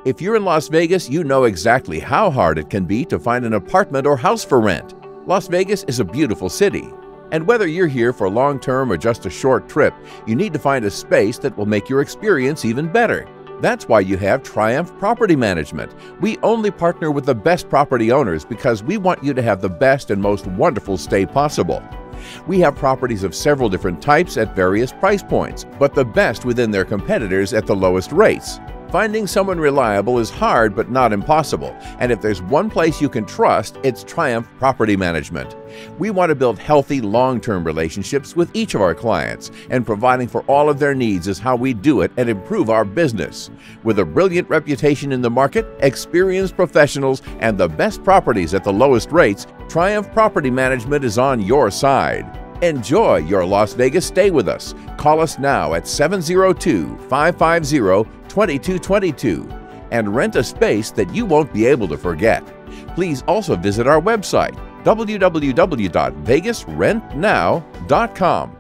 If you're in Las Vegas, you know exactly how hard it can be to find an apartment or house for rent. Las Vegas is a beautiful city, and whether you're here for long-term or just a short trip, you need to find a space that will make your experience even better. That's why you have Triumph Property Management. We only partner with the best property owners because we want you to have the best and most wonderful stay possible. We have properties of several different types at various price points, but the best within their competitors at the lowest rates. Finding someone reliable is hard but not impossible, and if there's one place you can trust, it's Triumph Property Management. We want to build healthy, long-term relationships with each of our clients, and providing for all of their needs is how we do it and improve our business. With a brilliant reputation in the market, experienced professionals, and the best properties at the lowest rates, Triumph Property Management is on your side. Enjoy your Las Vegas stay with us. Call us now at 702-550-2222 and rent a space that you won't be able to forget. Please also visit our website, www.vegasrentnow.com.